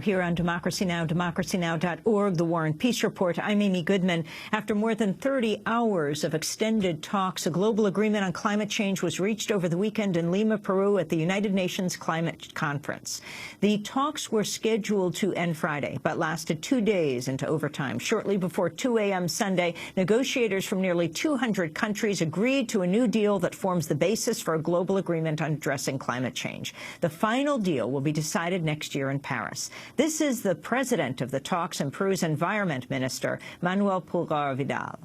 Here on Democracy Now!, democracynow.org, The War and Peace Report. I'm Amy Goodman. After more than 30 hours of extended talks, a global agreement on climate change was reached over the weekend in Lima, Peru, at the United Nations Climate Conference. The talks were scheduled to end Friday, but lasted 2 days into overtime. Shortly before 2 a.m. Sunday, negotiators from nearly 200 countries agreed to a new deal that forms the basis for a global agreement on addressing climate change. The final deal will be decided next year in Paris. This is the president of the talks and Peru's environment minister, Manuel Pulgar Vidal.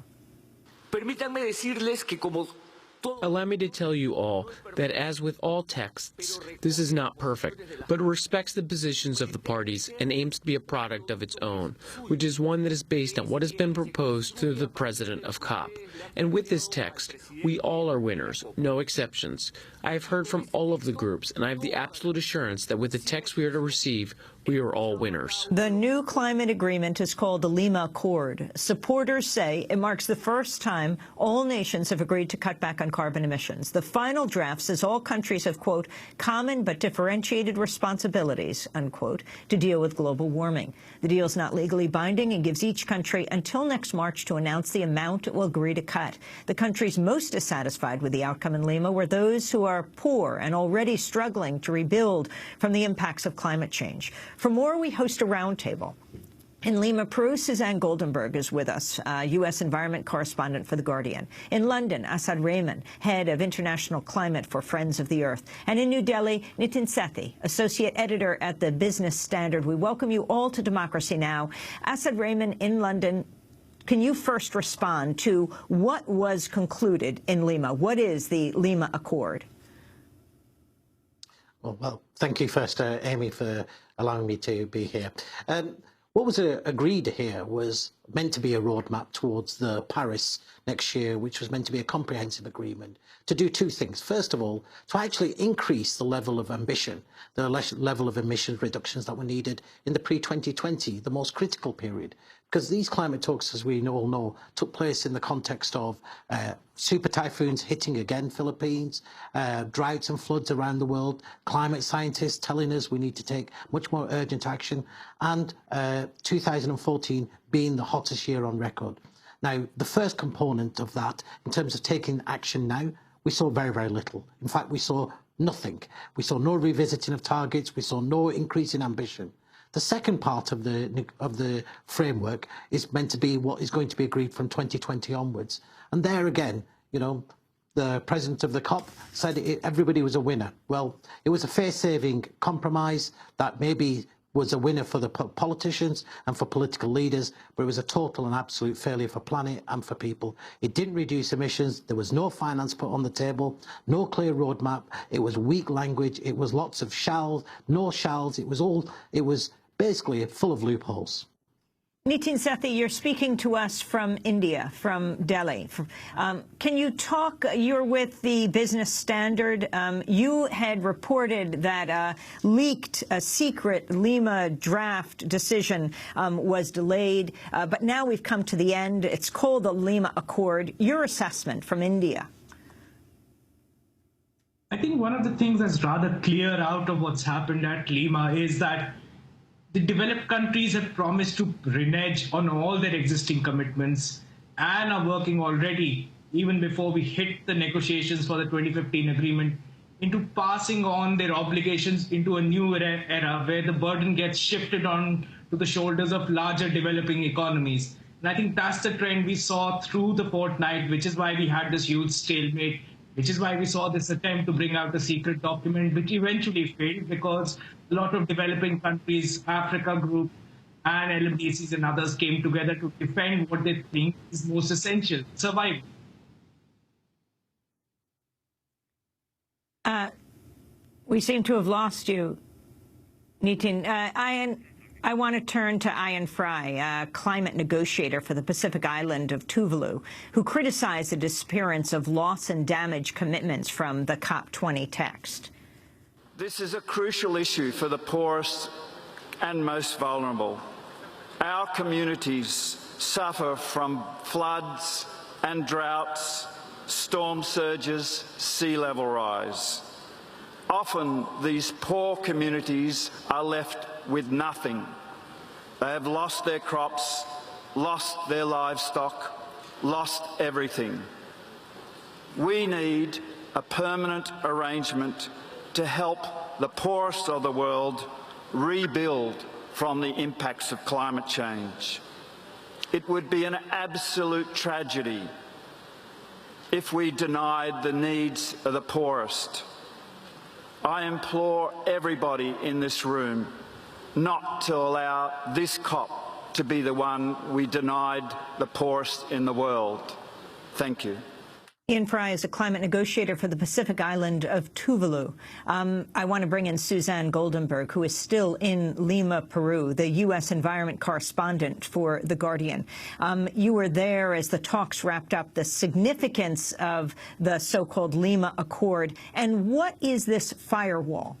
Allow me to tell you all that, as with all texts, this is not perfect, but respects the positions of the parties and aims to be a product of its own, which is one that is based on what has been proposed to the president of COP. And with this text, we all are winners, no exceptions. I have heard from all of the groups, and I have the absolute assurance that with the text we are to receive, we are all winners. The new climate agreement is called the Lima Accord. Supporters say it marks the first time all nations have agreed to cut back on carbon emissions. The final draft says all countries have, quote, common but differentiated responsibilities, unquote, to deal with global warming. The deal is not legally binding and gives each country until next March to announce the amount it will agree to cut. The countries most dissatisfied with the outcome in Lima were those who are poor and already struggling to rebuild from the impacts of climate change. For more, we host a roundtable. In Lima, Peru, Suzanne Goldenberg is with us, U.S. environment correspondent for The Guardian. In London, Asad Rehman, head of international climate for Friends of the Earth. And in New Delhi, Nitin Sethi, associate editor at the Business Standard. We welcome you all to Democracy Now! Asad Rehman in London, can you first respond to what was concluded in Lima? What is the Lima Accord? Well, thank you first, Amy, for allowing me to be here. What was agreed here was meant to be a roadmap towards the Paris next year, which was meant to be a comprehensive agreement to do two things. First of all, to actually increase the level of ambition, the level of emission reductions that were needed in the pre-2020, the most critical period. Because these climate talks, as we all know, took place in the context of super typhoons hitting again Philippines, droughts and floods around the world, climate scientists telling us we need to take much more urgent action, and 2014 being the hottest year on record. Now, the first component of that, in terms of taking action now, we saw very, very little. In fact, we saw nothing. We saw no revisiting of targets. We saw no increase in ambition. The second part of the framework is meant to be what is going to be agreed from 2020 onwards. And there again, you know, the president of the COP said everybody was a winner. Well, it was a face-saving compromise that maybe was a winner for the politicians and for political leaders, but it was a total and absolute failure for planet and for people. It didn't reduce emissions. There was no finance put on the table, no clear roadmap. It was weak language. It was lots of shalls, no shalls. It was basically full of loopholes. Nitin Sethi, you're speaking to us from India, from Delhi. Can you talk, you're with the Business Standard. You had reported that leaked, secret Lima draft decision was delayed, but now we've come to the end. It's called the Lima Accord. Your assessment from India? I think one of the things that's rather clear out of what's happened at Lima is that the developed countries have promised to renege on all their existing commitments and are working already, even before we hit the negotiations for the 2015 agreement, into passing on their obligations into a new era where the burden gets shifted on to the shoulders of larger developing economies. And I think that's the trend we saw through the fortnight, which is why we had this huge stalemate, which is why we saw this attempt to bring out a secret document, which eventually failed because a lot of developing countries, Africa Group, and LMDCs and others came together to defend what they think is most essential, survival. We seem to have lost you, Nitin. I want to turn to Ian Fry, a climate negotiator for the Pacific island of Tuvalu, who criticized the disappearance of loss and damage commitments from the COP20 text. This is a crucial issue for the poorest and most vulnerable. Our communities suffer from floods and droughts, storm surges, sea level rise. Often these poor communities are left with nothing. They have lost their crops, lost their livestock, lost everything. We need a permanent arrangement to help the poorest of the world rebuild from the impacts of climate change. It would be an absolute tragedy if we denied the needs of the poorest. I implore everybody in this room not to allow this COP to be the one we denied the poorest in the world. Thank you. Ian Fry is a climate negotiator for the Pacific island of Tuvalu. I want to bring in Suzanne Goldenberg, who is still in Lima, Peru, the U.S. environment correspondent for The Guardian. You were there as the talks wrapped up, the significance of the so-called Lima Accord. And what is this firewall?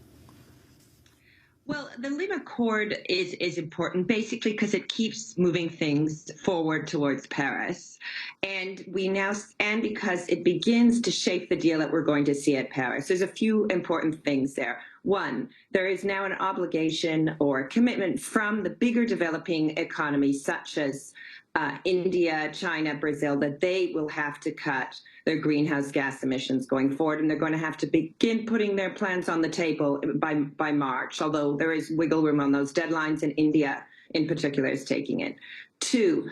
Well, the Lima Accord is important basically because it keeps moving things forward towards Paris. And because it begins to shape the deal that we're going to see at Paris. There's a few important things there. One, there is now an obligation or a commitment from the bigger developing economies such as India, China, Brazil, that they will have to cut their greenhouse gas emissions going forward, and they're going to have to begin putting their plans on the table by March, although there is wiggle room on those deadlines, and India in particular is taking it. Two,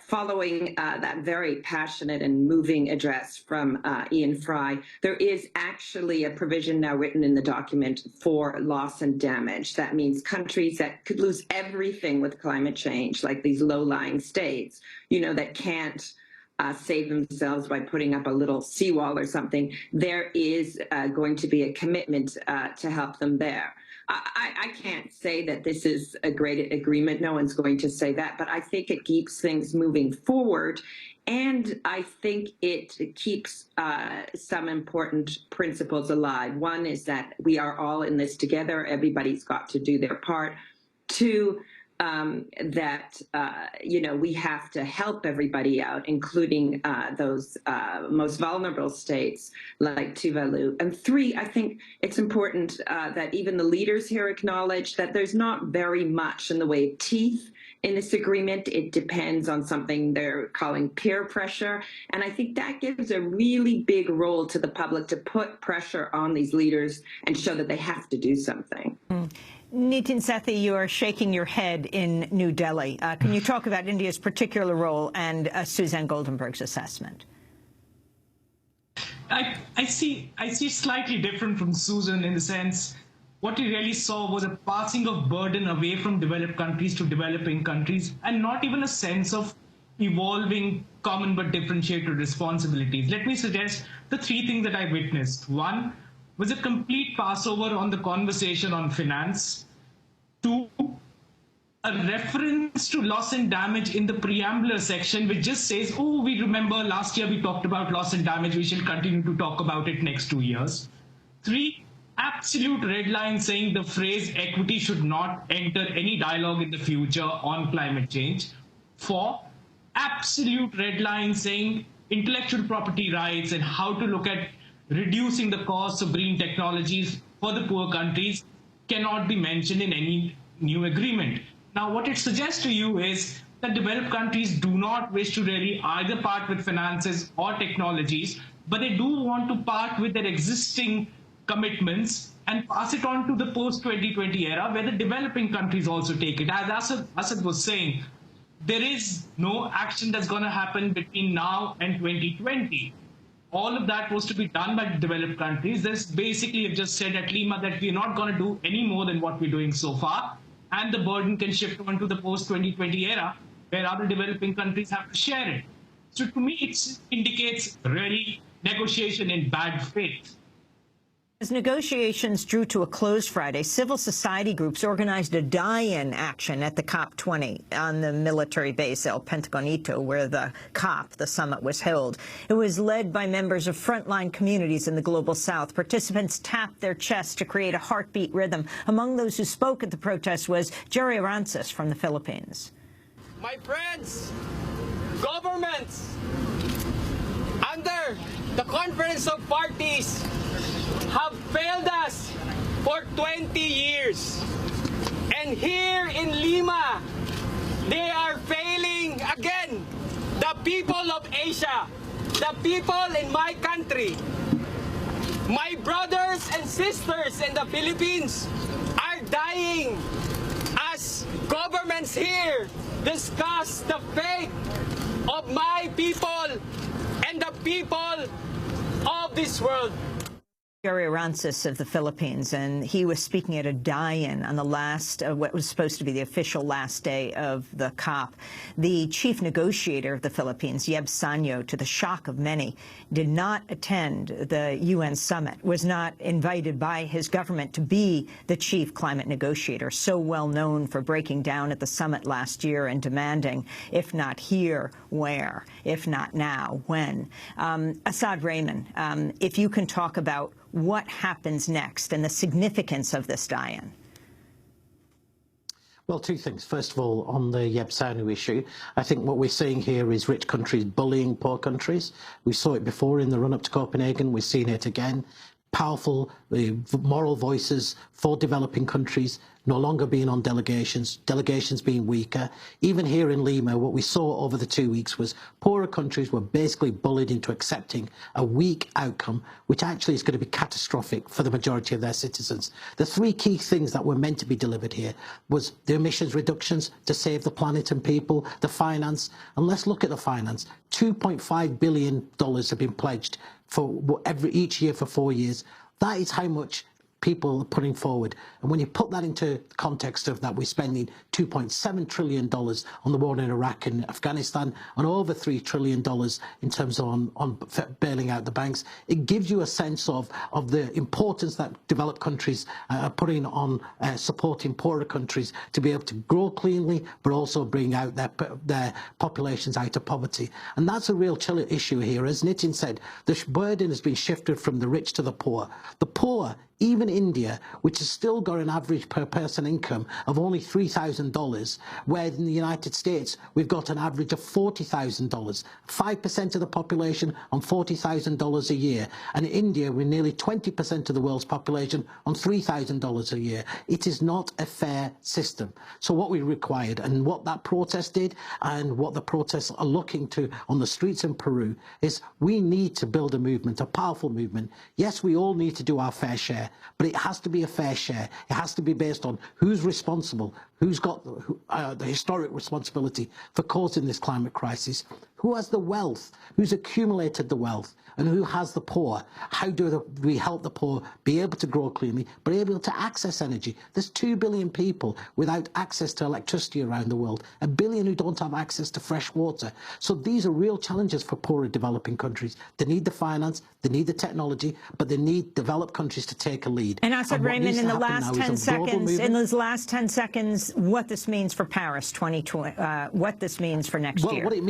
following that very passionate and moving address from Ian Fry, there is actually a provision now written in the document for loss and damage. That means countries that could lose everything with climate change, like these low-lying states, that can't save themselves by putting up a little seawall or something. There is going to be a commitment to help them there. I can't say that this is a great agreement. No one's going to say that, but I think it keeps things moving forward. And I think it keeps some important principles alive. One is that we are all in this together. Everybody's got to do their part. Two, that we have to help everybody out, including those most vulnerable states like Tuvalu. And three, I think it's important that even the leaders here acknowledge that there's not very much in the way of teeth in this agreement. It depends on something they're calling peer pressure. And I think that gives a really big role to the public to put pressure on these leaders and show that they have to do something. Nitin Sethi, you are shaking your head in New Delhi. Can you talk about India's particular role and Suzanne Goldenberg's assessment? I see slightly different from Susan in the sense what we really saw was a passing of burden away from developed countries to developing countries, and not even a sense of evolving common but differentiated responsibilities. Let me suggest the three things that I witnessed. One was a complete passover on the conversation on finance. Two, a reference to loss and damage in the preambular section, which just says, oh, we remember last year we talked about loss and damage, we shall continue to talk about it next 2 years. Three, absolute red line saying the phrase equity should not enter any dialogue in the future on climate change. Four, absolute red line saying intellectual property rights and how to look at reducing the costs of green technologies for the poor countries cannot be mentioned in any new agreement. Now, what it suggests to you is that developed countries do not wish to really either part with finances or technologies, but they do want to part with their existing commitments and pass it on to the post-2020 era, where the developing countries also take it. As Asad was saying, there is no action that's going to happen between now and 2020. All of that was to be done by developed countries. This basically just said at Lima that we're not going to do any more than what we're doing so far, and the burden can shift on to the post-2020 era, where other developing countries have to share it. So to me, it indicates really negotiation in bad faith. As negotiations drew to a close Friday, civil society groups organized a die-in action at the COP20 on the military base El Pentagonito, where the summit was held. It was led by members of frontline communities in the Global South. Participants tapped their chests to create a heartbeat rhythm. Among those who spoke at the protest was Jerry Arances from the Philippines. My friends, governments, under the Conference of Parties, have failed us for 20 years. And here in Lima, they are failing again. The people of Asia, the people in my country, my brothers and sisters in the Philippines are dying as governments here discuss the fate of my people and the people of this world. Jerry Arances of the Philippines, and he was speaking at a die-in on the last, what was supposed to be the official last day of the COP. The chief negotiator of the Philippines, Yeb Sanyo, to the shock of many, did not attend the UN summit, was not invited by his government to be the chief climate negotiator, so well known for breaking down at the summit last year and demanding, if not here, where? If not now, when? Asad Rehman, if you can talk about what happens next and the significance of this die-in. Well, two things. First of all, on the Yeb Sanyo issue, I think what we're seeing here is rich countries bullying poor countries. We saw it before in the run-up to Copenhagen. We're seeing it again. Powerful moral voices for developing countries no longer being on delegations being weaker. Even here in Lima, what we saw over the 2 weeks was poorer countries were basically bullied into accepting a weak outcome, which actually is going to be catastrophic for the majority of their citizens. The three key things that were meant to be delivered here was the emissions reductions to save the planet and people, the finance, and let's look at the finance. $2.5 billion have been pledged for each year for 4 years. That is how much people are putting forward. And when you put that into context of that, we're spending $2.7 trillion on the war in Iraq and Afghanistan, and over $3 trillion in terms of on bailing out the banks, it gives you a sense of the importance that developed countries are putting on supporting poorer countries to be able to grow cleanly, but also bring out their populations out of poverty. And that's a real issue here. As Nitin said, the burden has been shifted from the rich to the poor. The poor, even India, which has still got an average per person income of only $3,000, where in the United States we've got an average of $40,000, 5% of the population on $40,000 a year, and in India we're nearly 20% of the world's population on $3,000 a year. It is not a fair system. So what we required, and what that protest did, and what the protests are looking to on the streets in Peru, is we need to build a movement, a powerful movement. Yes, we all need to do our fair share, but it has to be a fair share. It has to be based on who's responsible, who's got the historic responsibility for causing this climate crisis, who has the wealth, who's accumulated the wealth, and who has the poor. How do we help the poor be able to grow cleanly, but able to access energy? There's 2 billion people without access to electricity around the world, 1 billion who don't have access to fresh water. So these are real challenges for poorer developing countries. They need the finance, they need the technology, but they need developed countries to take a lead. And Asad Rehman, in the last 10 seconds, what this means for Paris 2020, what this means for next year. What it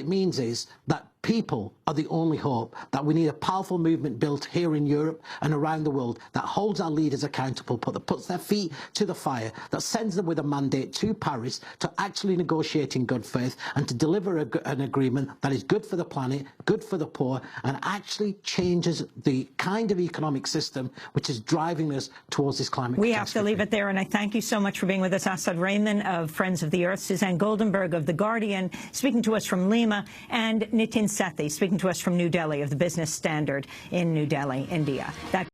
means is that people are the only hope, that we need a powerful movement built here in Europe and around the world that holds our leaders accountable, that puts their feet to the fire, that sends them with a mandate to Paris to actually negotiate in good faith and to deliver an agreement that is good for the planet, good for the poor, and actually changes the kind of economic system which is driving us towards this climate catastrophe. We have to leave it there, and I thank you so much for being with us. Asad Rehman of Friends of the Earth, Suzanne Goldenberg of The Guardian, speaking to us from Lima, and Nitin Sethi, speaking to us from New Delhi of the Business Standard in New Delhi, India. That